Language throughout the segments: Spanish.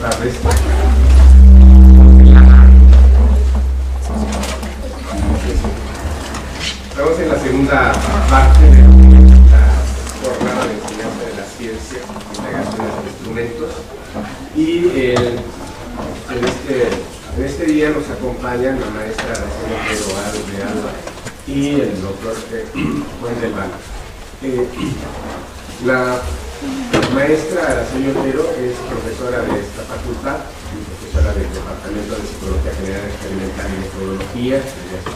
tardes. Estamos en la segunda parte de la jornada de enseñanza de la ciencia, integración de instrumentos, y en este día nos acompañan la maestra Araceli Otero de Alba y el doctor Juan del Val. La maestra Araceli Otero es profesora de esta facultad, profesora del Departamento de Psicología General Experimental y Metodología desde hace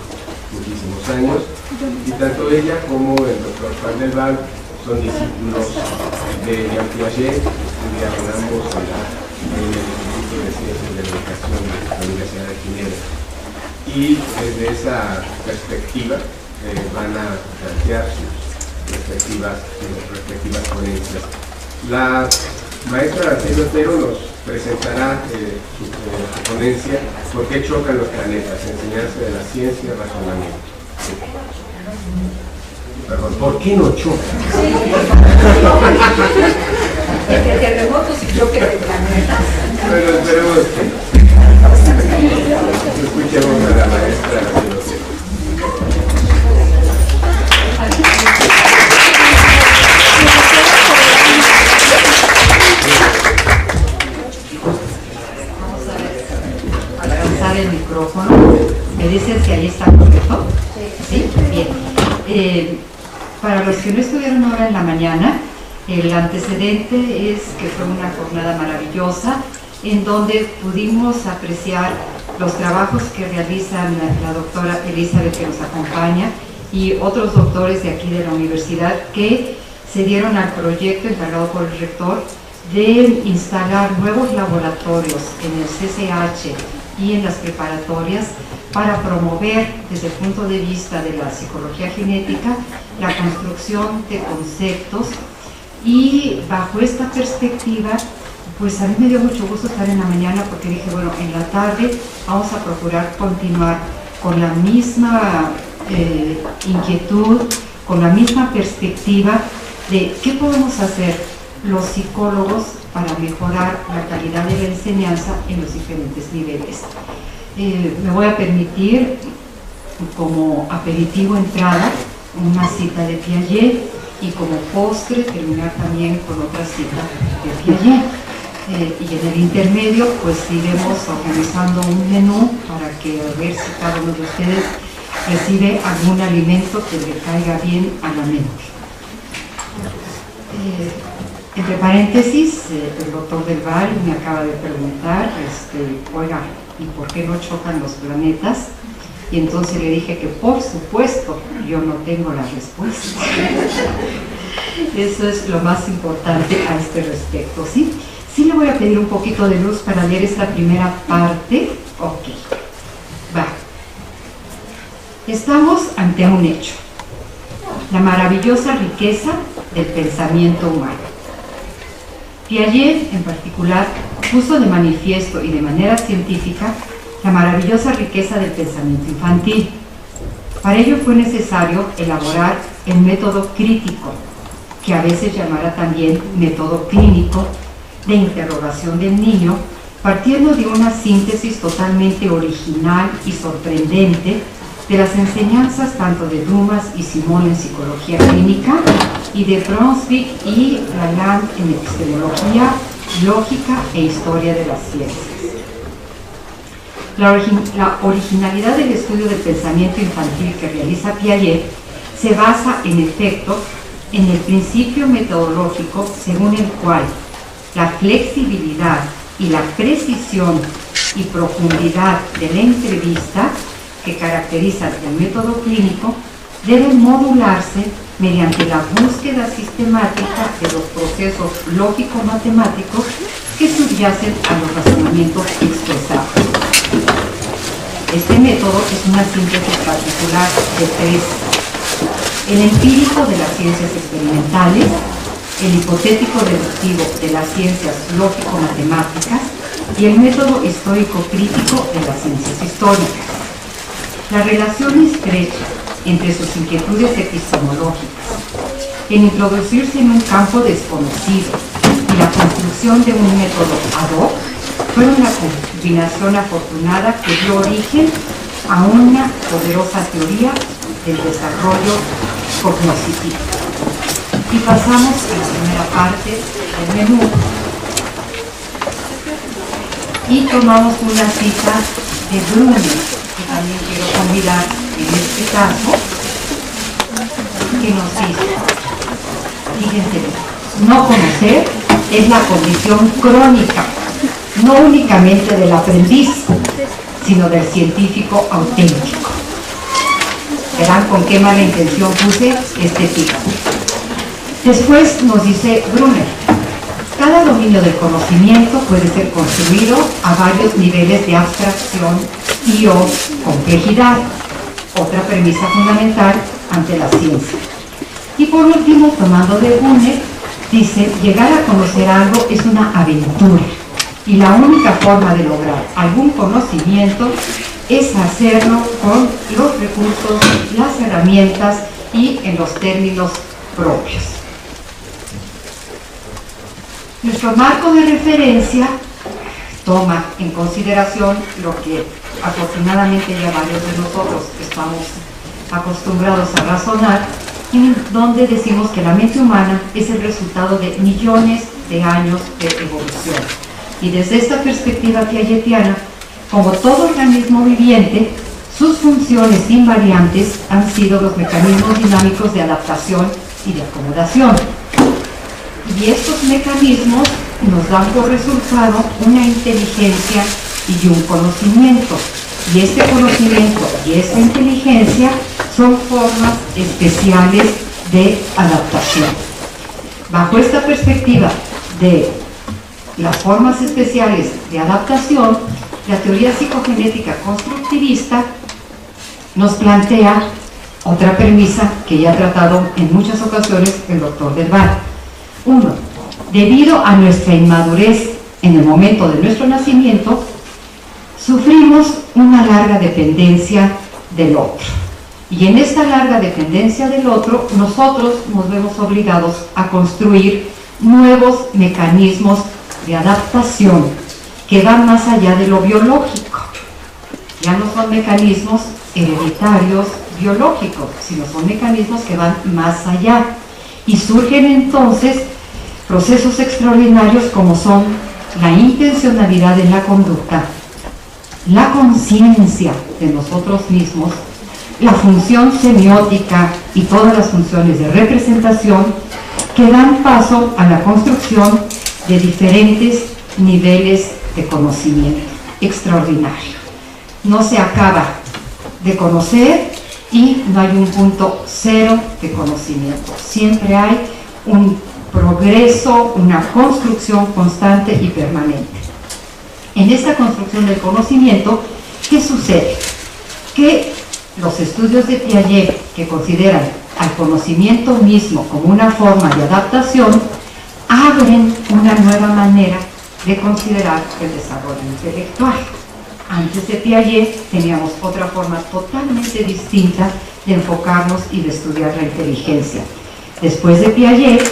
muchísimos años, y tanto ella como el doctor Juan del Val son discípulos de Jean Piaget, estudiaron ambos en el Instituto de Ciencias de la Educación de la Universidad de Ginebra, y desde esa perspectiva van a plantear sus respectivas ponencias. La maestra Araceli Otero nos presentará su ponencia ¿Por qué chocan los planetas? Enseñanza de la ciencia, razonamiento. Perdón, ¿por qué no chocan? Entre terremotos y choque de planetas. Bueno, esperemos que escuchemos a la maestra Araceli Otero. El micrófono. ¿Me dicen si ahí está correcto? Sí. Bien. Para los que no estuvieron ahora en la mañana, el antecedente es que fue una jornada maravillosa en donde pudimos apreciar los trabajos que realizan la doctora Elizabeth, que nos acompaña, y otros doctores de aquí de la universidad que se dieron al proyecto encargado por el rector de instalar nuevos laboratorios en el CCH y en las preparatorias para promover desde el punto de vista de la psicología genética la construcción de conceptos. Y bajo esta perspectiva, pues a mí me dio mucho gusto estar en la mañana, porque dije, bueno, en la tarde vamos a procurar continuar con la misma inquietud, con la misma perspectiva de qué podemos hacer los psicólogos para mejorar la calidad de la enseñanza en los diferentes niveles. Me voy a permitir como aperitivo entrada una cita de Piaget, y como postre terminar también con otra cita de Piaget. Y en el intermedio pues iremos organizando un menú para que a ver si cada uno de ustedes recibe algún alimento que le caiga bien a la mente. Entre paréntesis, el doctor Del Val me acaba de preguntar, oiga, ¿y por qué no chocan los planetas? Y entonces le dije que por supuesto yo no tengo la respuesta. Eso es lo más importante a este respecto, ¿sí? Sí le voy a pedir un poquito de luz para leer esta primera parte. Ok, va. Estamos ante un hecho, la maravillosa riqueza del pensamiento humano. Piaget, en particular, puso de manifiesto y de manera científica la maravillosa riqueza del pensamiento infantil. Para ello fue necesario elaborar el método crítico, que a veces llamará también método clínico, de interrogación del niño, partiendo de una síntesis totalmente original y sorprendente de las enseñanzas tanto de Dumas y Simón en psicología clínica y de Brunswick y Lalande en epistemología, lógica e historia de las ciencias. La originalidad del estudio del pensamiento infantil que realiza Piaget se basa, en efecto, en el principio metodológico según el cual la flexibilidad y la precisión y profundidad de la entrevista que caracterizan el método clínico deben modularse mediante la búsqueda sistemática de los procesos lógico-matemáticos que subyacen a los razonamientos expresados. Este método es una síntesis particular de tres: el empírico de las ciencias experimentales, el hipotético deductivo de las ciencias lógico-matemáticas y el método histórico-crítico de las ciencias históricas. La relación estrecha entre sus inquietudes epistemológicas, en introducirse en un campo desconocido y la construcción de un método ad hoc fueron una combinación afortunada que dio origen a una poderosa teoría del desarrollo cognoscitivo. Y pasamos a la primera parte del menú y tomamos una cita de Brunner, que también quiero convidar en este caso, que nos dice, fíjense, no conocer es la condición crónica, no únicamente del aprendiz, sino del científico auténtico. Verán con qué mala intención puse este título. Después nos dice Brunner, cada dominio del conocimiento puede ser construido a varios niveles de abstracción y o complejidad, otra premisa fundamental ante la ciencia. Y por último, tomando de Brunner, dice, llegar a conocer algo es una aventura y la única forma de lograr algún conocimiento es hacerlo con los recursos, las herramientas y en los términos propios. Nuestro marco de referencia toma en consideración lo que afortunadamente ya varios de nosotros estamos acostumbrados a razonar, en donde decimos que la mente humana es el resultado de millones de años de evolución. Y desde esta perspectiva piagetiana, como todo organismo viviente, sus funciones invariantes han sido los mecanismos dinámicos de adaptación y de acomodación. Y estos mecanismos nos dan por resultado una inteligencia y un conocimiento. Y este conocimiento y esta inteligencia son formas especiales de adaptación. Bajo esta perspectiva de las formas especiales de adaptación, la teoría psicogenética constructivista nos plantea otra premisa que ya ha tratado en muchas ocasiones el doctor Del Val. 1. Debido a nuestra inmadurez en el momento de nuestro nacimiento, sufrimos una larga dependencia del otro. Y en esta larga dependencia del otro, nosotros nos vemos obligados a construir nuevos mecanismos de adaptación que van más allá de lo biológico. Ya no son mecanismos hereditarios biológicos, sino son mecanismos que van más allá. Y surgen entonces procesos extraordinarios como son la intencionalidad en la conducta, la conciencia de nosotros mismos, la función semiótica y todas las funciones de representación que dan paso a la construcción de diferentes niveles de conocimiento extraordinario. No se acaba de conocer y no hay un punto cero de conocimiento. Siempre hay un progreso, una construcción constante y permanente. En esta construcción del conocimiento, ¿qué sucede? Que los estudios de Piaget, que consideran al conocimiento mismo como una forma de adaptación, abren una nueva manera de considerar el desarrollo intelectual. Antes de Piaget teníamos otra forma totalmente distinta de enfocarnos y de estudiar la inteligencia. Después de Piaget,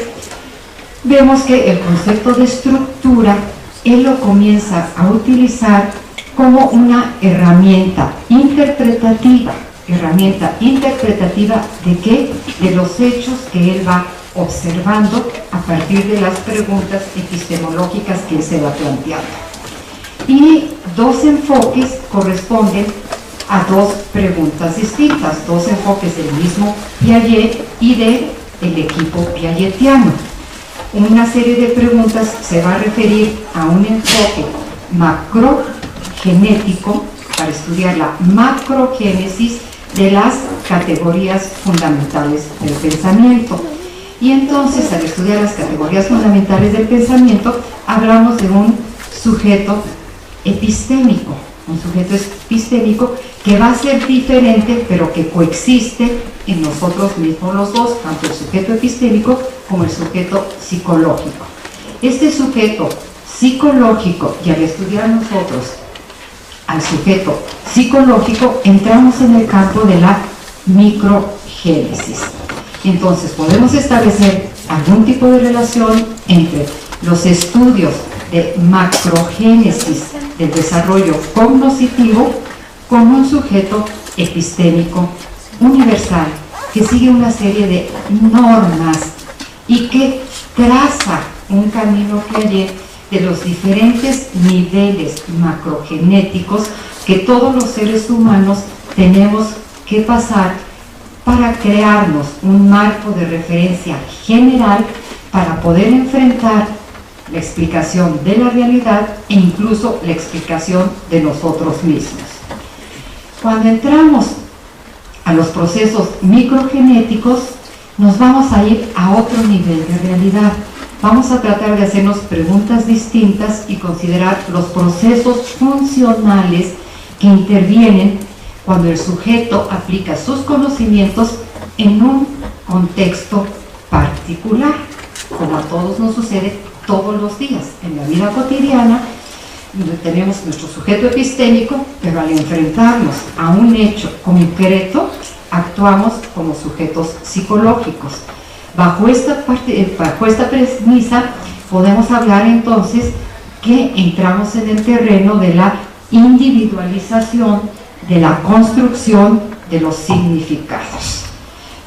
vemos que el concepto de estructura, él lo comienza a utilizar como una herramienta interpretativa. ¿Herramienta interpretativa de qué? De los hechos que él va observando a partir de las preguntas epistemológicas que él se va planteando. Y dos enfoques corresponden a dos preguntas distintas, dos enfoques del mismo Piaget y del equipo piagetiano. Una serie de preguntas se va a referir a un enfoque macrogenético para estudiar la macrogénesis de las categorías fundamentales del pensamiento. Y entonces, al estudiar las categorías fundamentales del pensamiento, hablamos de un sujeto epistémico, que va a ser diferente, pero que coexiste en nosotros mismos los dos, tanto el sujeto epistémico como el sujeto psicológico. Este sujeto psicológico, y al estudiar nosotros al sujeto psicológico, entramos en el campo de la microgénesis. Entonces podemos establecer algún tipo de relación entre los estudios de macrogénesis del desarrollo cognoscitivo como un sujeto epistémico universal que sigue una serie de normas y que traza un camino Piaget de los diferentes niveles macrogenéticos que todos los seres humanos tenemos que pasar para crearnos un marco de referencia general para poder enfrentar la explicación de la realidad e incluso la explicación de nosotros mismos. Cuando entramos a los procesos microgenéticos, nos vamos a ir a otro nivel de realidad. Vamos a tratar de hacernos preguntas distintas y considerar los procesos funcionales que intervienen cuando el sujeto aplica sus conocimientos en un contexto particular, como a todos nos sucede todos los días en la vida cotidiana, donde tenemos nuestro sujeto epistémico, pero al enfrentarnos a un hecho concreto, actuamos como sujetos psicológicos. Bajo esta premisa podemos hablar entonces que entramos en el terreno de la individualización, de la construcción de los significados.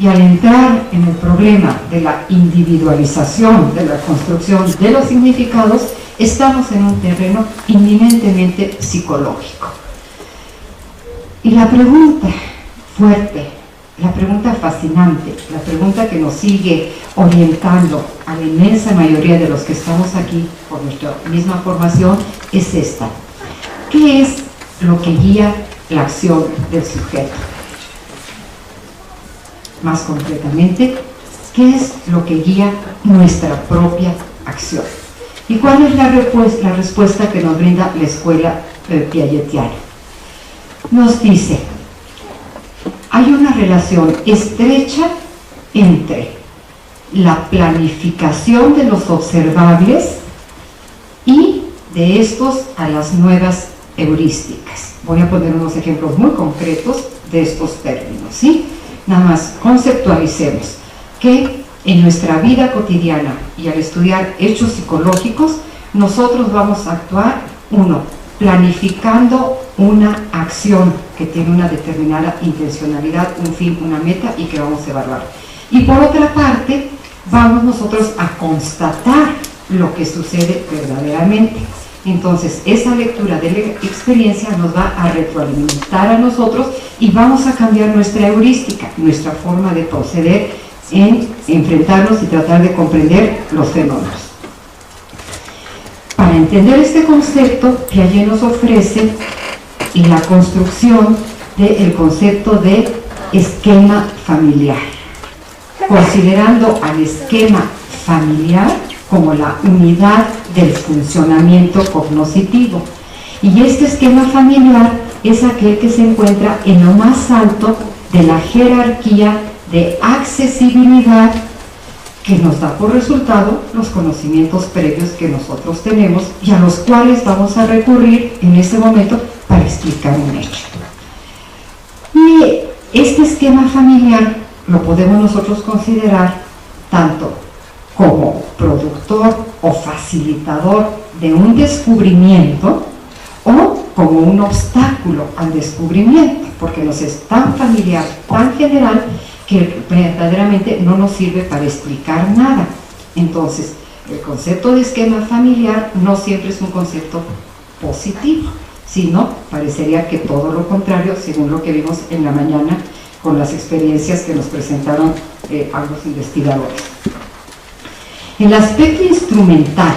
Y al entrar en el problema de la individualización, de la construcción de los significados, estamos en un terreno inminentemente psicológico. Y la pregunta fuerte, la pregunta fascinante, la pregunta que nos sigue orientando a la inmensa mayoría de los que estamos aquí por nuestra misma formación es esta: ¿qué es lo que guía la acción del sujeto? Más concretamente, ¿qué es lo que guía nuestra propia acción? ¿Y cuál es la respuesta que nos brinda la escuela piagetiana? Nos dice: hay una relación estrecha entre la planificación de los observables y de estos a las nuevas heurísticas. Voy a poner unos ejemplos muy concretos de estos términos, ¿sí? Nada más conceptualicemos que en nuestra vida cotidiana y al estudiar hechos psicológicos, nosotros vamos a actuar, uno, planificando una acción que tiene una determinada intencionalidad, un fin, una meta y que vamos a evaluar. Y por otra parte, vamos nosotros a constatar lo que sucede verdaderamente. Entonces, esa lectura de la experiencia nos va a retroalimentar a nosotros y vamos a cambiar nuestra heurística, nuestra forma de proceder en enfrentarnos y tratar de comprender los fenómenos. Para entender este concepto, Piaget nos ofrece la construcción del concepto de esquema familiar, considerando al esquema familiar como la unidad del funcionamiento cognoscitivo. Y este esquema familiar es aquel que se encuentra en lo más alto de la jerarquía de accesibilidad que nos da por resultado los conocimientos previos que nosotros tenemos y a los cuales vamos a recurrir en ese momento para explicar un hecho. Y este esquema familiar lo podemos nosotros considerar tanto como productor o facilitador de un descubrimiento o como un obstáculo al descubrimiento, porque nos es tan familiar, tan general, que verdaderamente no nos sirve para explicar nada. Entonces, el concepto de esquema familiar no siempre es un concepto positivo, sino parecería que todo lo contrario, según lo que vimos en la mañana con las experiencias que nos presentaron algunos investigadores. El aspecto instrumental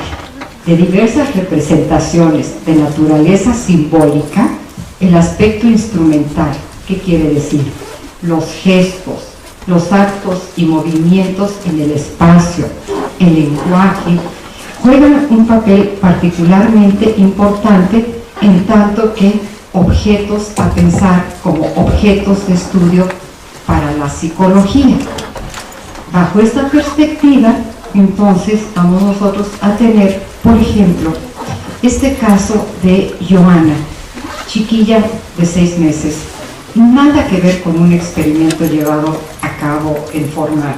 de diversas representaciones de naturaleza simbólica, el aspecto instrumental, ¿qué quiere decir? Los gestos, los actos y movimientos en el espacio, el lenguaje, juegan un papel particularmente importante en tanto que objetos a pensar como objetos de estudio para la psicología. Bajo esta perspectiva, entonces, vamos nosotros a tener, por ejemplo, este caso de Johanna, chiquilla de 6 meses, nada que ver con un experimento llevado a cabo en forma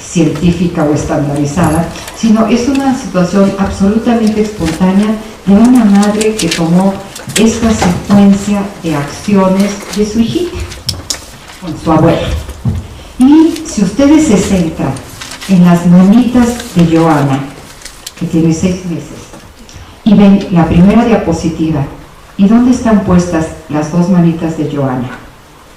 científica o estandarizada, sino es una situación absolutamente espontánea de una madre que tomó esta secuencia de acciones de su hijita con su abuela. Y si ustedes se centran en las manitas de Joana, que tiene 6 meses, y ven la primera diapositiva, ¿y dónde están puestas las 2 manitas de Joana?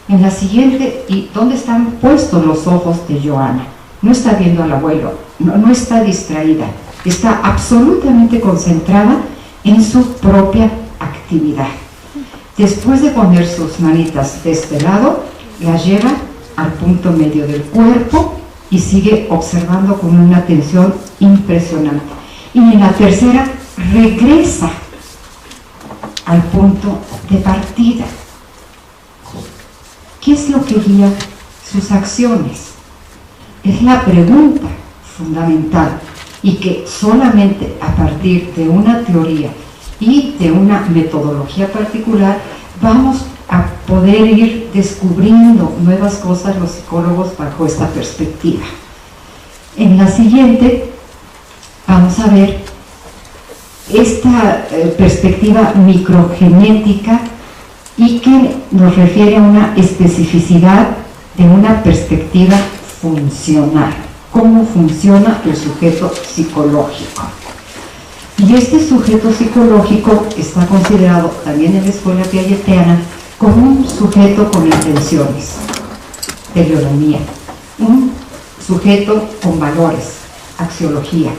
En la siguiente, ¿y dónde están puestos los ojos de Joana? No está viendo al abuelo, no está distraída, está absolutamente concentrada en su propia actividad. Después de poner sus manitas de este lado, las lleva al punto medio del cuerpo y sigue observando con una atención impresionante. Y en la tercera, regresa al punto de partida. ¿Qué es lo que guía sus acciones? Es la pregunta fundamental, y que solamente a partir de una teoría y de una metodología particular vamos a poder ir descubriendo nuevas cosas los psicólogos bajo esta perspectiva. En la siguiente vamos a ver esta perspectiva microgenética, y que nos refiere a una especificidad de una perspectiva funcional, cómo funciona el sujeto psicológico. Y este sujeto psicológico está considerado también en la escuela piagetiana como un sujeto con intenciones, teleología, un sujeto con valores, axiología,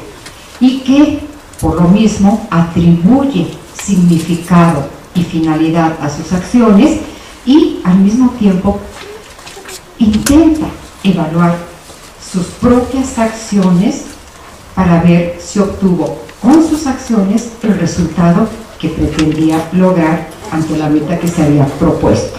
y que por lo mismo atribuye significado y finalidad a sus acciones, y al mismo tiempo intenta evaluar sus propias acciones para ver si obtuvo con sus acciones el resultado que pretendía lograr ante la meta que se había propuesto.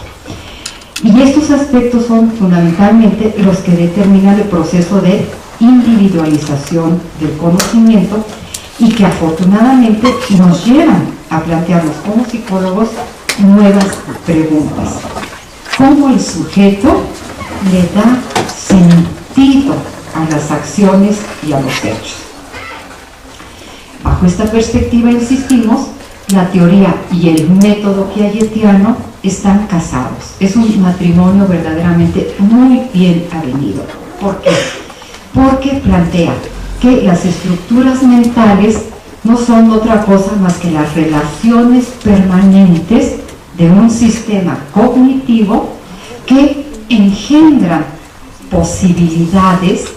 Y estos aspectos son fundamentalmente los que determinan el proceso de individualización del conocimiento, y que afortunadamente nos llevan a plantearnos como psicólogos nuevas preguntas. ¿Cómo el sujeto le da sentido a las acciones y a los hechos? Bajo esta perspectiva, insistimos, la teoría y el método piagetiano están casados. Es un matrimonio verdaderamente muy bien avenido. ¿Por qué? Porque plantea que las estructuras mentales no son otra cosa más que las relaciones permanentes de un sistema cognitivo que engendran posibilidades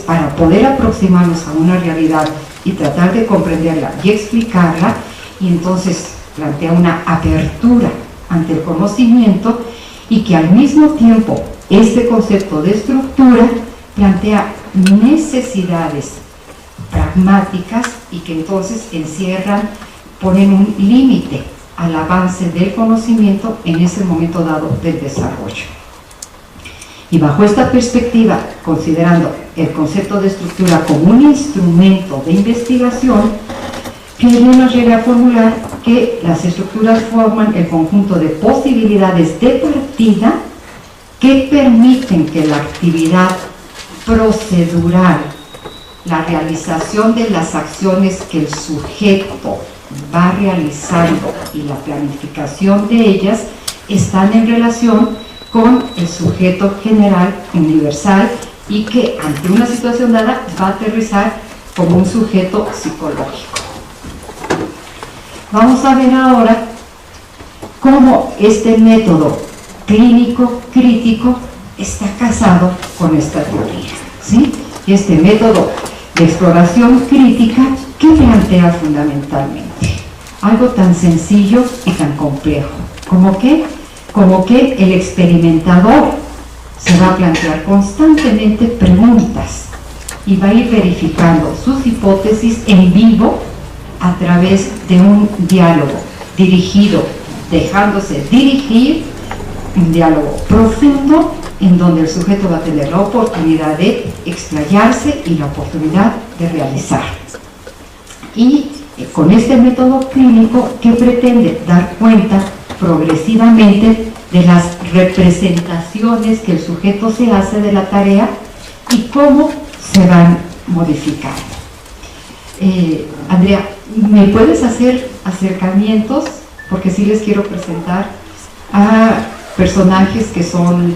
para poder aproximarnos a una realidad y tratar de comprenderla y explicarla, y entonces plantea una apertura ante el conocimiento, y que al mismo tiempo este concepto de estructura plantea necesidades pragmáticas, y que entonces ponen un límite al avance del conocimiento en ese momento dado del desarrollo. Y bajo esta perspectiva, considerando el concepto de estructura como un instrumento de investigación, Piaget nos llega a formular que las estructuras forman el conjunto de posibilidades de partida que permiten que la actividad procedural, la realización de las acciones que el sujeto va realizando y la planificación de ellas están en relación con el sujeto general universal, y que ante una situación dada va a aterrizar como un sujeto psicológico. Vamos a ver ahora cómo este método clínico crítico está casado con esta teoría, ¿sí? Y este método de exploración crítica, ¿qué plantea fundamentalmente? Algo tan sencillo y tan complejo, como que el experimentador se va a plantear constantemente preguntas y va a ir verificando sus hipótesis en vivo a través de un diálogo dirigido, dejándose dirigir, un diálogo profundo, en donde el sujeto va a tener la oportunidad de explayarse y la oportunidad de realizar. Y con este método clínico, que pretende dar cuenta progresivamente de las representaciones que el sujeto se hace de la tarea y cómo se van modificando. Andrea, ¿me puedes hacer acercamientos? Porque sí les quiero presentar a personajes que son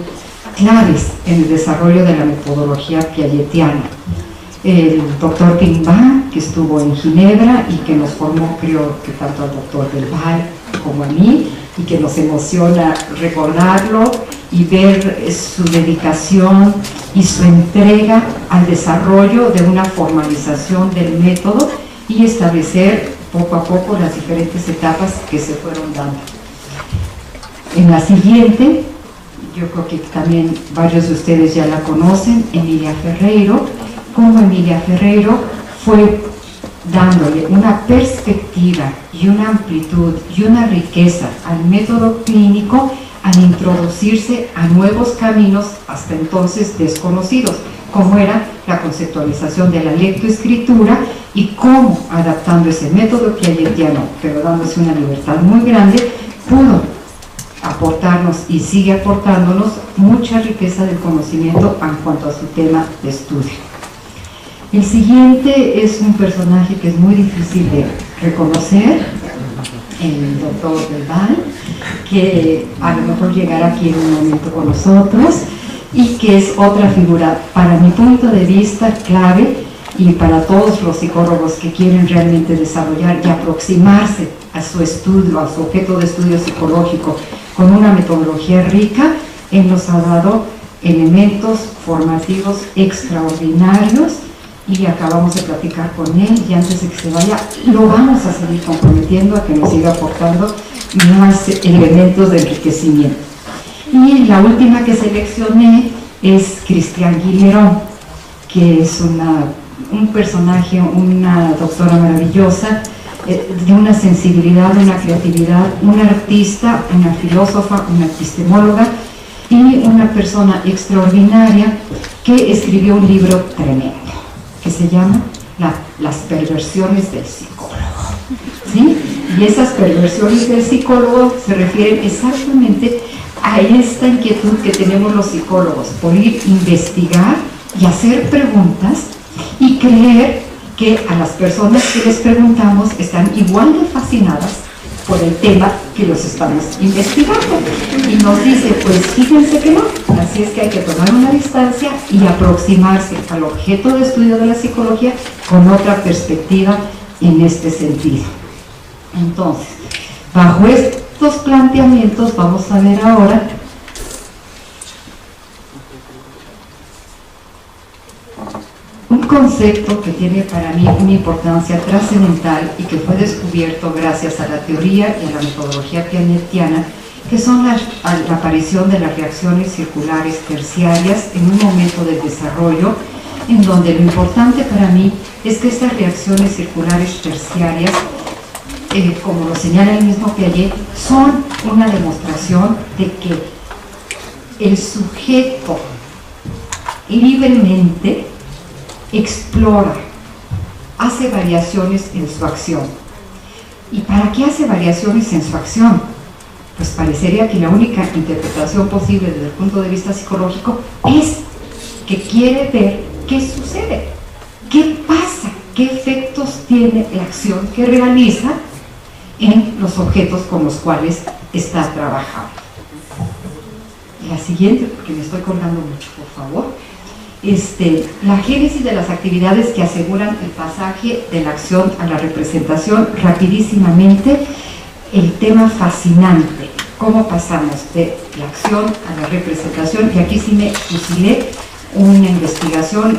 claves en el desarrollo de la metodología piagetiana. El doctor Pingban, que estuvo en Ginebra y que nos formó, creo que tanto al doctor Del Val como a mí, y que nos emociona recordarlo y ver su dedicación y su entrega al desarrollo de una formalización del método y establecer poco a poco las diferentes etapas que se fueron dando. En la siguiente, yo creo que también varios de ustedes ya la conocen, Emilia Ferreiro, como Emilia Ferreiro fue dándole una perspectiva y una amplitud y una riqueza al método clínico al introducirse a nuevos caminos hasta entonces desconocidos, como era la conceptualización de la lectoescritura y cómo, adaptando ese método piagetiano, pero dándose una libertad muy grande, pudo aportarnos y sigue aportándonos mucha riqueza del conocimiento en cuanto a su tema de estudio. El siguiente es un personaje que es muy difícil de reconocer, el doctor Del Val, que a lo mejor llegará aquí en un momento con nosotros y que es otra figura, para mi punto de vista, clave, y para todos los psicólogos que quieren realmente desarrollar y aproximarse a su estudio, a su objeto de estudio psicológico con una metodología rica. Él nos ha dado elementos formativos extraordinarios y acabamos de platicar con él, y antes de que se vaya lo vamos a seguir comprometiendo a que nos siga aportando más elementos de enriquecimiento. Y la última que seleccioné es Cristian Guillerón, que es un personaje, una doctora maravillosa, de una sensibilidad, una creatividad, una artista, una filósofa, una epistemóloga y una persona extraordinaria que escribió un libro tremendo que se llama Las perversiones del psicólogo, ¿sí? Y esas perversiones del psicólogo se refieren exactamente a esta inquietud que tenemos los psicólogos por ir a investigar y hacer preguntas y creer que a las personas que les preguntamos están igual de fascinadas por el tema que los estamos investigando. Y nos dice, pues fíjense que no, así es que hay que tomar una distancia y aproximarse al objeto de estudio de la psicología con otra perspectiva en este sentido. Entonces, bajo estos planteamientos vamos a ver ahora un concepto que tiene para mí una importancia trascendental y que fue descubierto gracias a la teoría y a la metodología piagetiana, que son la aparición de las reacciones circulares terciarias en un momento del desarrollo, en donde lo importante para mí es que estas reacciones circulares terciarias, como lo señala el mismo Piaget, son una demostración de que el sujeto libremente explora, hace variaciones en su acción. ¿Y para qué hace variaciones en su acción? Pues parecería que la única interpretación posible desde el punto de vista psicológico es que quiere ver qué sucede, qué pasa, qué efectos tiene la acción que realiza en los objetos con los cuales está trabajando. La siguiente, porque me estoy colgando mucho, por favor. La génesis de las actividades que aseguran el pasaje de la acción a la representación. Rapidísimamente, el tema fascinante, cómo pasamos de la acción a la representación, y aquí sí me fusilé una investigación,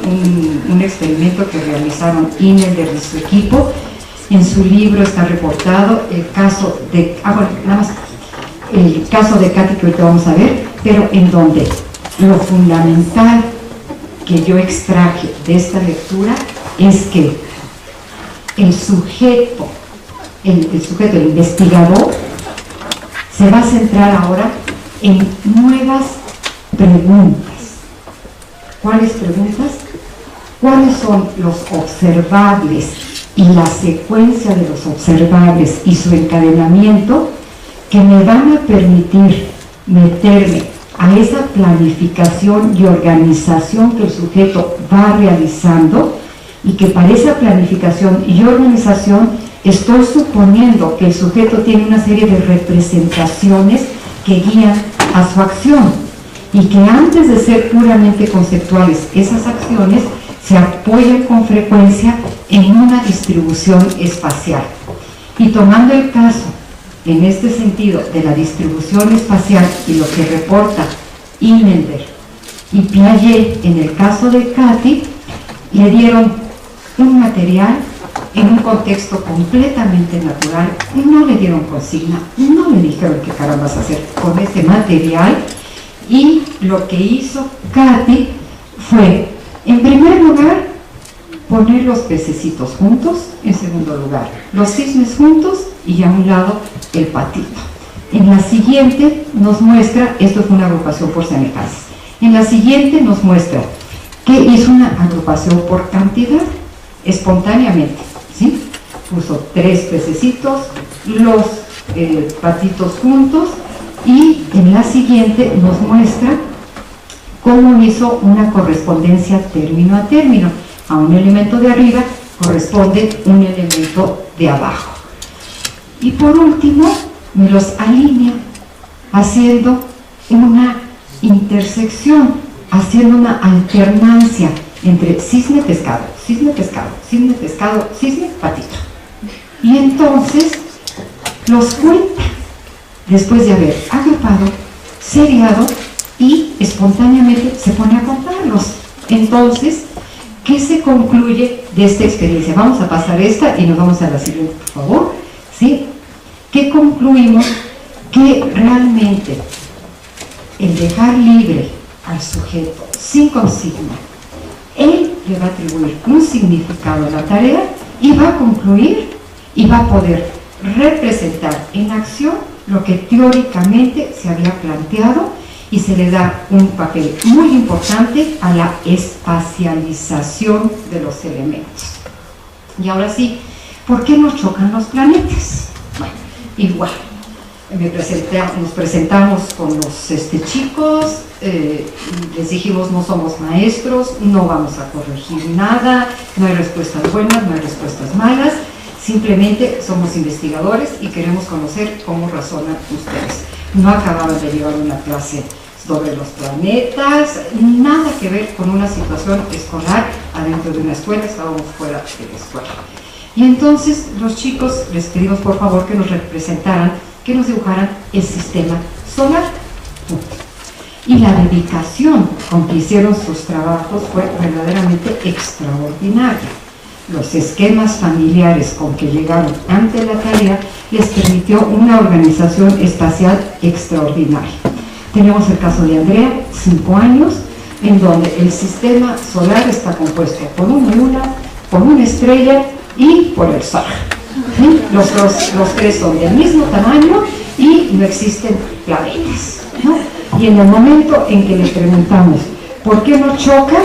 un experimento que realizaron Inelder y su equipo. En su libro está reportado el caso de, el caso de Katy, que ahorita vamos a ver, pero en donde lo fundamental que yo extraje de esta lectura es que el sujeto, el investigador, se va a centrar ahora en nuevas preguntas. ¿Cuáles preguntas? ¿Cuáles son los observables y la secuencia de los observables y su encadenamiento que me van a permitir meterme a esa planificación y organización que el sujeto va realizando, y que para esa planificación y organización estoy suponiendo que el sujeto tiene una serie de representaciones que guían a su acción, y que antes de ser puramente conceptuales, esas acciones se apoyan con frecuencia en una distribución espacial. Y tomando el caso, en este sentido, de la distribución espacial y lo que reporta Imelder y Piaget en el caso de Katy, le dieron un material en un contexto completamente natural, no le dieron consigna, no le dijeron qué carambas hacer con ese material, y lo que hizo Katy fue, en primer lugar, poner los pececitos juntos, en segundo lugar, los cisnes juntos, y a un lado el patito. En la siguiente nos muestra, esto fue una agrupación por semejanzas, en la siguiente nos muestra que hizo una agrupación por cantidad, espontáneamente, ¿sí? Puso 3 pececitos, los patitos juntos, y en la siguiente nos muestra cómo hizo una correspondencia término a término. A un elemento de arriba corresponde un elemento de abajo. Y por último, me los alinea haciendo una intersección, haciendo una alternancia entre cisne, pescado, cisne, pescado, cisne, pescado, cisne, patito. Y entonces los cuenta, después de haber agrupado, seriado, y espontáneamente se pone a contarlos. Entonces, ¿qué se concluye de esta experiencia? Vamos a pasar esta y nos vamos a la siguiente, por favor. ¿Sí? ¿Qué concluimos? Que realmente el dejar libre al sujeto sin consigna, él le va a atribuir un significado a la tarea, y va a concluir y va a poder representar en acción lo que teóricamente se había planteado, y se le da un papel muy importante a la espacialización de los elementos. Y ahora sí, ¿por qué nos chocan los planetas? Bueno, igual, nos presentamos con los chicos, les dijimos no somos maestros, no vamos a corregir nada, no hay respuestas buenas, no hay respuestas malas, simplemente somos investigadores y queremos conocer cómo razonan ustedes. No acababan de llevar una clase sobre los planetas, nada que ver con una situación escolar adentro de una escuela, estábamos fuera de la escuela. Y entonces los chicos les pedimos por favor que nos representaran, que nos dibujaran el sistema solar. Y la dedicación con que hicieron sus trabajos fue verdaderamente extraordinaria. Los esquemas familiares con que llegaron ante la tarea les permitió una organización espacial extraordinaria. Tenemos el caso de Andrea, 5 años, en donde el sistema solar está compuesto por una luna, por una estrella y por el sol. ¿Sí? Los 3 son del mismo tamaño y no existen planetas, ¿no? Y en el momento en que le preguntamos ¿por qué no chocan?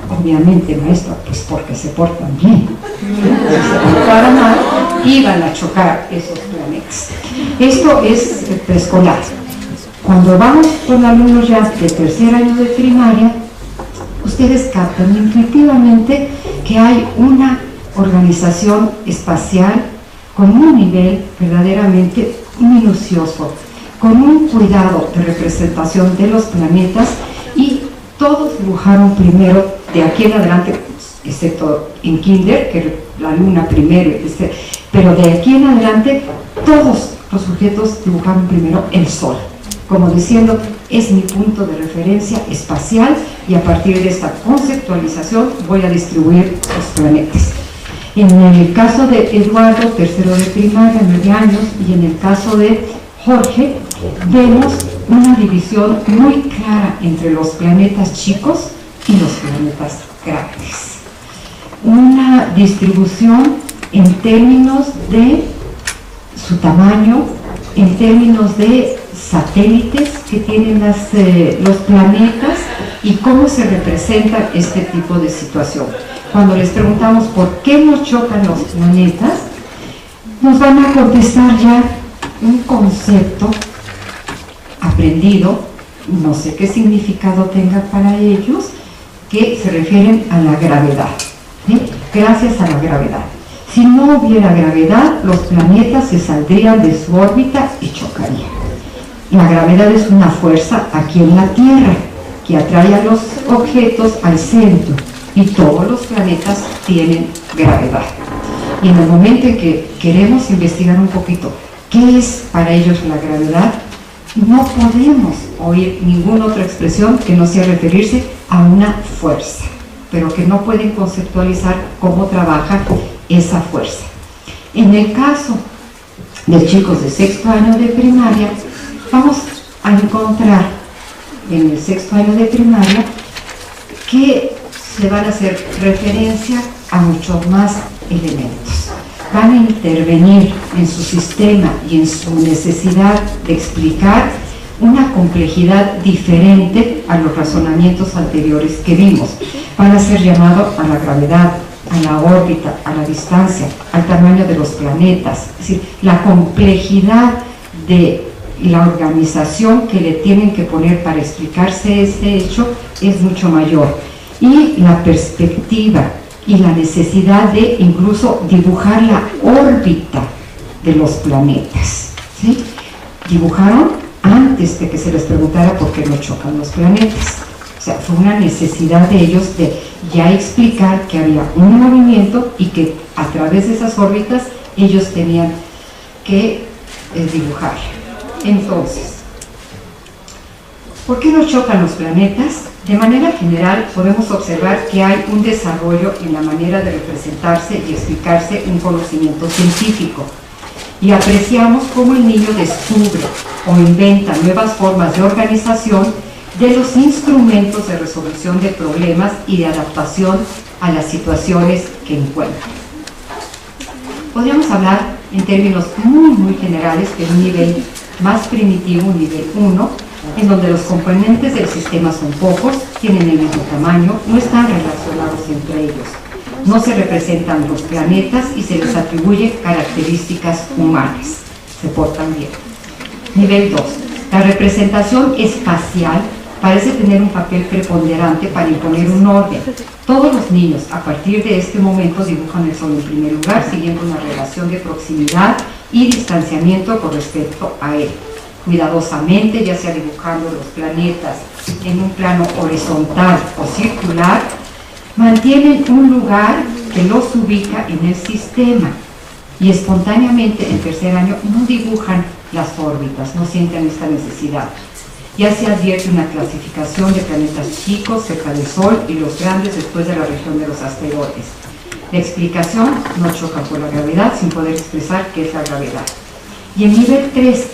Obviamente, maestra, pues porque se portan bien. Si se portaran mal, iban a chocar esos planetas. Esto es preescolar. Cuando vamos con alumnos ya de 3er año de primaria, ustedes captan intuitivamente que hay una organización espacial con un nivel verdaderamente minucioso, con un cuidado de representación de los planetas, y todos dibujaron primero, de aquí en adelante, excepto en kinder, que la luna primero, pero de aquí en adelante todos los sujetos dibujaron primero el sol, como diciendo, es mi punto de referencia espacial y a partir de esta conceptualización voy a distribuir los planetas. En el caso de Eduardo, 3º de primaria, 9 años, y en el caso de Jorge, vemos una división muy clara entre los planetas chicos y los planetas grandes. Una distribución en términos de su tamaño, en términos de satélites que tienen los planetas y cómo se representa este tipo de situación. Cuando les preguntamos por qué nos chocan los planetas, nos van a contestar ya un concepto aprendido, no sé qué significado tenga para ellos, que se refieren a la gravedad, ¿sí? Gracias a la gravedad. Si no hubiera gravedad, los planetas se saldrían de su órbita y chocarían. La gravedad es una fuerza aquí en la Tierra que atrae a los objetos al centro, y todos los planetas tienen gravedad. Y en el momento en que queremos investigar un poquito qué es para ellos la gravedad, no podemos oír ninguna otra expresión que no sea referirse a una fuerza, pero que no pueden conceptualizar cómo trabaja esa fuerza. En el caso de chicos de sexto año de primaria, vamos a encontrar en el sexto año de primaria que se van a hacer referencia a muchos más elementos. Van a intervenir en su sistema y en su necesidad de explicar una complejidad diferente a los razonamientos anteriores que vimos. Van a ser llamados a la gravedad, a la órbita, a la distancia, al tamaño de los planetas. Es decir, la complejidad de la organización que le tienen que poner para explicarse este hecho es mucho mayor. Y la perspectiva y la necesidad de incluso dibujar la órbita de los planetas, ¿sí? Dibujaron antes de que se les preguntara por qué no chocan los planetas. O sea, fue una necesidad de ellos de ya explicar que había un movimiento y que a través de esas órbitas ellos tenían que dibujar. Entonces, ¿por qué no chocan los planetas? De manera general podemos observar que hay un desarrollo en la manera de representarse y explicarse un conocimiento científico, y apreciamos cómo el niño descubre o inventa nuevas formas de organización de los instrumentos de resolución de problemas y de adaptación a las situaciones que encuentra. Podríamos hablar en términos muy generales de un nivel más primitivo, un nivel 1, en donde los componentes del sistema son pocos, tienen el mismo tamaño, no están relacionados entre ellos, no se representan los planetas y se les atribuye características humanas, se portan bien. Nivel 2. La representación espacial parece tener un papel preponderante para imponer un orden. Todos los niños a partir de este momento dibujan el Sol en primer lugar, siguiendo una relación de proximidad y distanciamiento con respecto a él. Cuidadosamente, ya sea dibujando los planetas en un plano horizontal o circular, mantienen un lugar que los ubica en el sistema, y espontáneamente en tercer año no dibujan las órbitas, no sienten esta necesidad. Ya se advierte una clasificación de planetas chicos cerca del Sol y los grandes después de la región de los asteroides. La explicación no choca por la gravedad sin poder expresar qué es la gravedad. Y en nivel 3,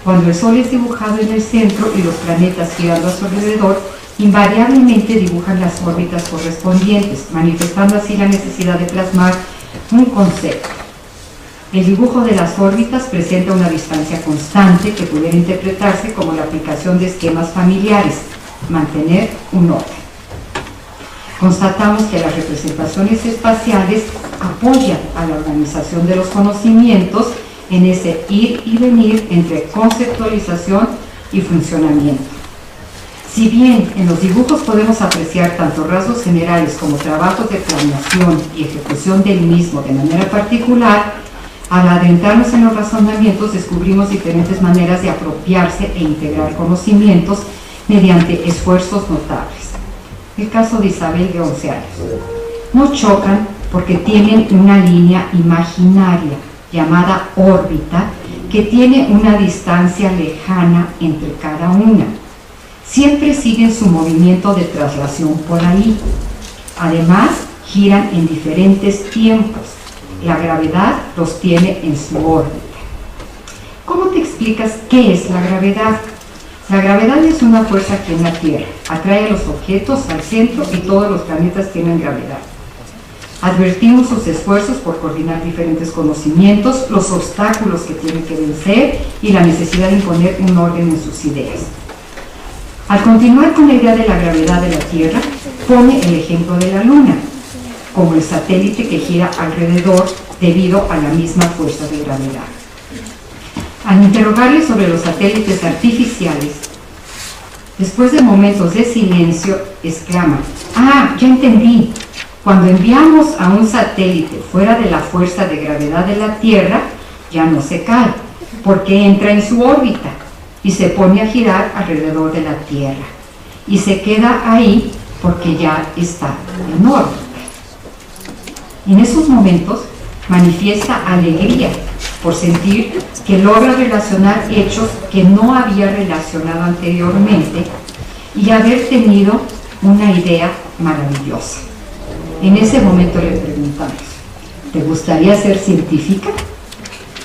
cuando el Sol es dibujado en el centro y los planetas girando a su alrededor, invariablemente dibujan las órbitas correspondientes, manifestando así la necesidad de plasmar un concepto. El dibujo de las órbitas presenta una distancia constante que pudiera interpretarse como la aplicación de esquemas familiares, mantener un orden. Constatamos que las representaciones espaciales apoyan a la organización de los conocimientos en ese ir y venir entre conceptualización y funcionamiento. Si bien en los dibujos podemos apreciar tanto rasgos generales como trabajos de planeación y ejecución del mismo de manera particular, al adentrarnos en los razonamientos descubrimos diferentes maneras de apropiarse e integrar conocimientos mediante esfuerzos notables. El caso de Isabel, de 11 años. No chocan porque tienen una línea imaginaria llamada órbita que tiene una distancia lejana entre cada una. Siempre siguen su movimiento de traslación por ahí. Además, giran en diferentes tiempos. La gravedad los tiene en su órbita. ¿Cómo te explicas qué es la gravedad? La gravedad es una fuerza que en la Tierra atrae a los objetos al centro y todos los planetas tienen gravedad. Advertimos sus esfuerzos por coordinar diferentes conocimientos, los obstáculos que tienen que vencer y la necesidad de imponer un orden en sus ideas. Al continuar con la idea de la gravedad de la Tierra, pone el ejemplo de la Luna, como el satélite que gira alrededor debido a la misma fuerza de gravedad. Al interrogarle sobre los satélites artificiales, después de momentos de silencio, exclama: ¡ah, ya entendí! Cuando enviamos a un satélite fuera de la fuerza de gravedad de la Tierra, ya no se cae, porque entra en su órbita y se pone a girar alrededor de la Tierra. Y se queda ahí porque ya está en órbita. En esos momentos manifiesta alegría por sentir que logra relacionar hechos que no había relacionado anteriormente y haber tenido una idea maravillosa. En ese momento le preguntamos: ¿te gustaría ser científica?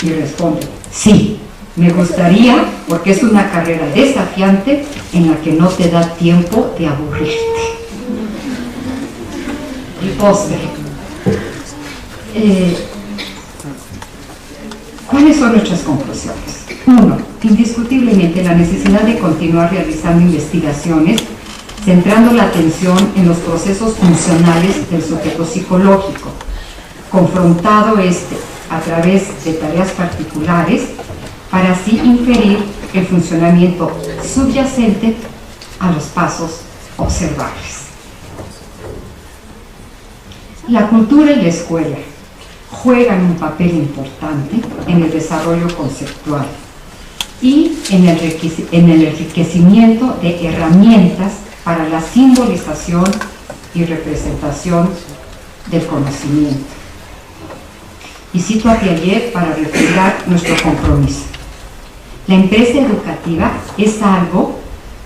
Y responde: sí, me gustaría, porque es una carrera desafiante en la que no te da tiempo de aburrirte. El postre. ¿Cuáles son nuestras conclusiones? 1. Indiscutiblemente la necesidad de continuar realizando investigaciones centrando la atención en los procesos funcionales del sujeto psicológico, confrontado a través de tareas particulares para así inferir el funcionamiento subyacente a los pasos observables. La cultura y la escuela juegan un papel importante en el desarrollo conceptual y en el enriquecimiento de herramientas para la simbolización y representación del conocimiento. Y cito a Piaget para reflejar nuestro compromiso. La empresa educativa es algo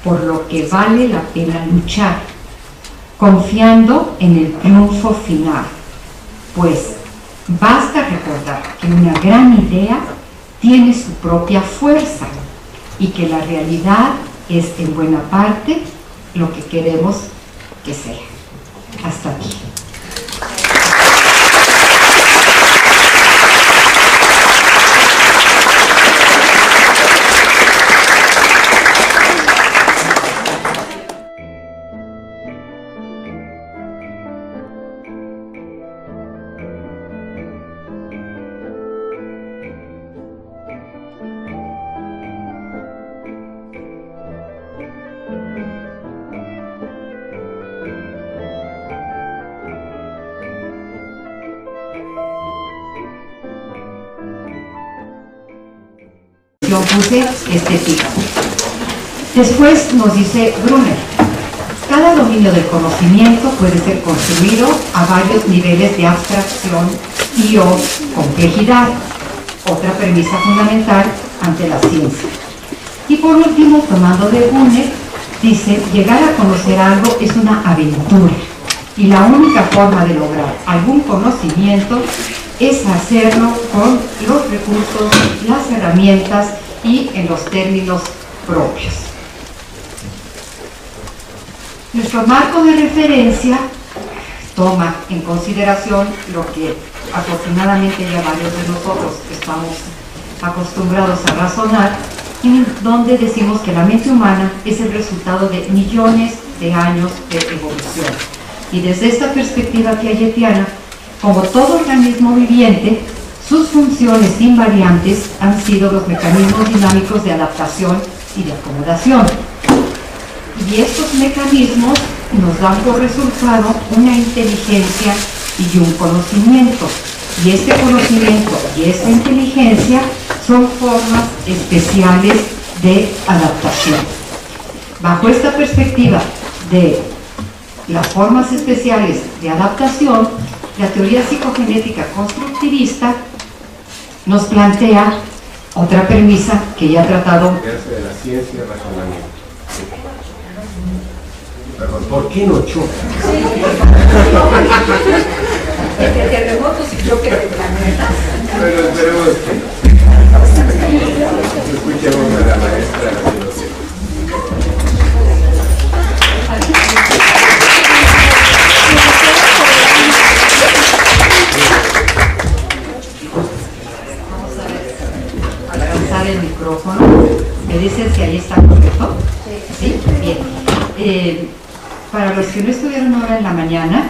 por lo que vale la pena luchar, confiando en el triunfo final, pues basta recordar que una gran idea tiene su propia fuerza y que la realidad es en buena parte lo que queremos que sea. Hasta aquí. Yo puse estética. Después nos dice Brunner: cada dominio del conocimiento puede ser construido a varios niveles de abstracción y o complejidad, otra premisa fundamental ante la ciencia. Y por último, tomando de Brunner, dice: llegar a conocer algo es una aventura y la única forma de lograr algún conocimiento es hacerlo con los recursos, las herramientas y en los términos propios. Nuestro marco de referencia toma en consideración lo que afortunadamente ya varios de nosotros estamos acostumbrados a razonar, en donde decimos que la mente humana es el resultado de millones de años de evolución. Y desde esta perspectiva piagetiana, como todo organismo viviente, sus funciones invariantes han sido los mecanismos dinámicos de adaptación y de acomodación. Y estos mecanismos nos dan por resultado una inteligencia y un conocimiento. Y este conocimiento y esta inteligencia son formas especiales de adaptación. Bajo esta perspectiva de las formas especiales de adaptación, la teoría psicogenética constructivista nos plantea otra premisa que ya ha tratado. De la ciencia y el razonamiento. Perdón, ¿por qué no choca? Entre terremotos y choque de planetas. Bueno, esperemos que escuchemos a la maestra de la filosofía. El micrófono. ¿Me dicen si ahí está correcto? ¿Sí? Bien. Para los que no estuvieron ahora en la mañana,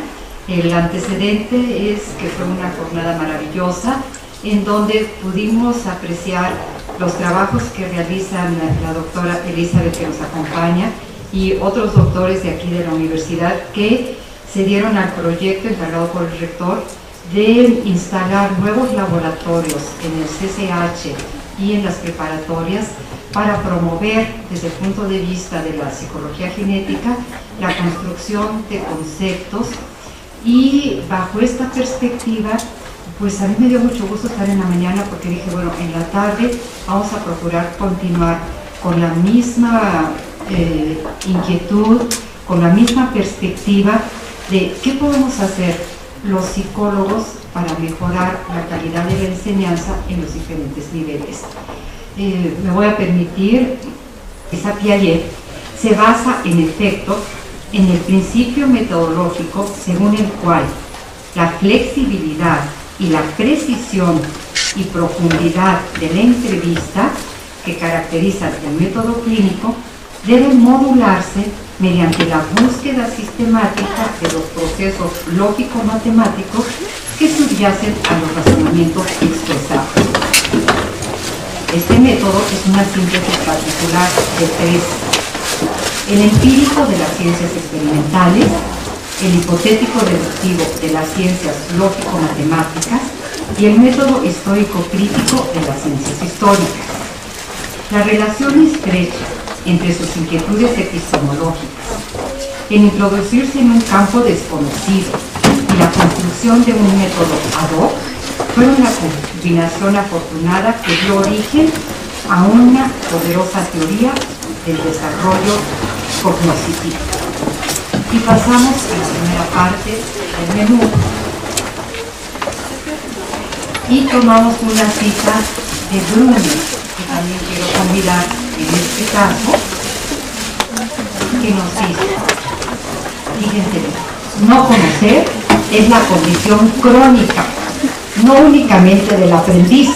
el antecedente es que fue una jornada maravillosa en donde pudimos apreciar los trabajos que realizan la doctora Elizabeth, que nos acompaña, y otros doctores de aquí de la universidad que se dieron al proyecto encargado por el rector de instalar nuevos laboratorios en el CCH y en las preparatorias para promover desde el punto de vista de la psicología genética la construcción de conceptos. Y bajo esta perspectiva, pues a mí me dio mucho gusto estar en la mañana, porque dije, bueno, en la tarde vamos a procurar continuar con la misma inquietud, con la misma perspectiva de qué podemos hacer los psicólogos para mejorar la calidad de la enseñanza en los diferentes niveles. Me voy a permitir, esa Piaget se basa en efecto en el principio metodológico según el cual la flexibilidad y la precisión y profundidad de la entrevista que caracterizan el método clínico deben modularse mediante la búsqueda sistemática de los procesos lógico-matemáticos que subyacen a los razonamientos expresados. Este método es una síntesis particular de tres: el empírico de las ciencias experimentales, el hipotético deductivo de las ciencias lógico-matemáticas y el método histórico-crítico de las ciencias históricas. La relación estrecha entre sus inquietudes epistemológicas, el introducirse en un campo desconocido y la construcción de un método ad hoc fueron la combinación afortunada que dio origen a una poderosa teoría del desarrollo cognoscitivo. Y pasamos a la primera parte del menú y tomamos una cita de Bruni, que también quiero convidar en este caso, que nos dice, fíjense, no conocer es la condición crónica, no únicamente del aprendiz,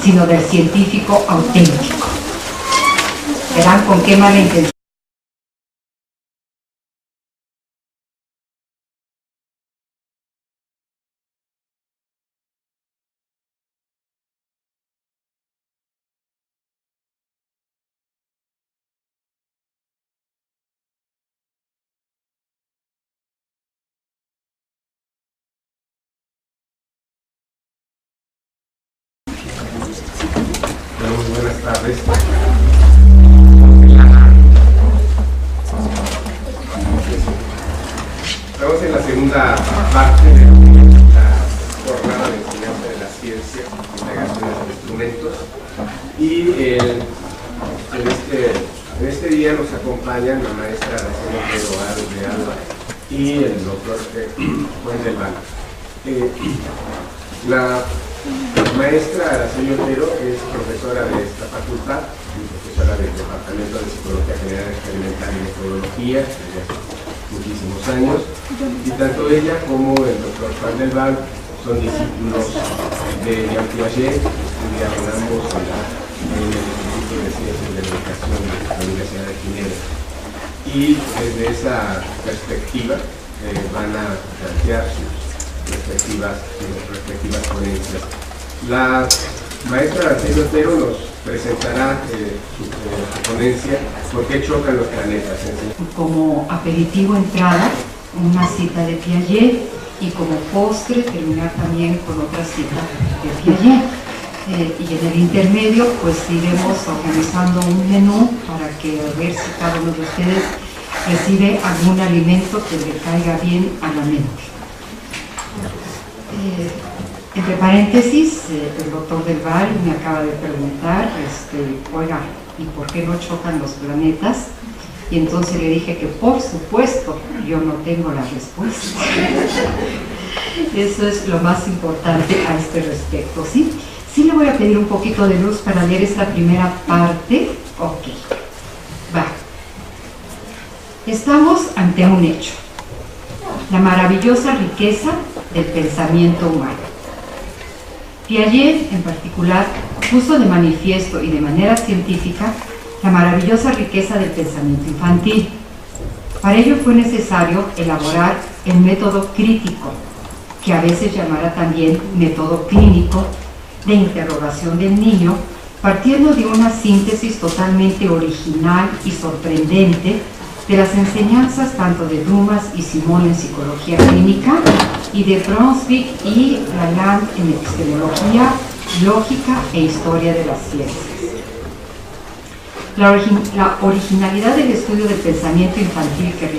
sino del científico auténtico. Verán con qué mala intención. Muy buenas tardes. Estamos en la segunda parte de la jornada de enseñanza de la ciencia, integración de instrumentos. Y en este día nos acompañan la maestra Araceli Otero de Alba y el doctor Juan del Val. La maestra Araceli Otero es profesora de esta facultad y profesora del Departamento de Psicología General Experimental y Metodología desde hace muchísimos años, y tanto ella como el doctor Juan del Val son discípulos de Jean Piaget, estudiaron ambos en el Instituto de Ciencias de la Educación de la Universidad de Ginebra, y desde esa perspectiva van a plantear sus respectivas ponencias. La maestra Araceli Otero nos presentará su ponencia ¿Por qué chocan los planetas? Como aperitivo entrada, una cita de Piaget, y como postre terminar también con otra cita de Piaget. Y en el intermedio pues iremos organizando un menú para que a ver si cada uno de ustedes recibe algún alimento que le caiga bien a la mente. Entre paréntesis, el doctor Del Val me acaba de preguntar, oiga, ¿y por qué no chocan los planetas? Y entonces le dije que por supuesto yo no tengo la respuesta. Eso es lo más importante a este respecto, ¿sí? Sí le voy a pedir un poquito de luz para leer esta primera parte. Ok, va. Estamos ante un hecho: la maravillosa riqueza del pensamiento humano. Piaget, en particular, puso de manifiesto y de manera científica la maravillosa riqueza del pensamiento infantil. Para ello fue necesario elaborar el método crítico, que a veces llamará también método clínico, de interrogación del niño, partiendo de una síntesis totalmente original y sorprendente de las enseñanzas tanto de Dumas y Simón en psicología clínica y de Brunswick y Lalande en epistemología, lógica e historia de las ciencias. La originalidad del estudio del pensamiento infantil que realiza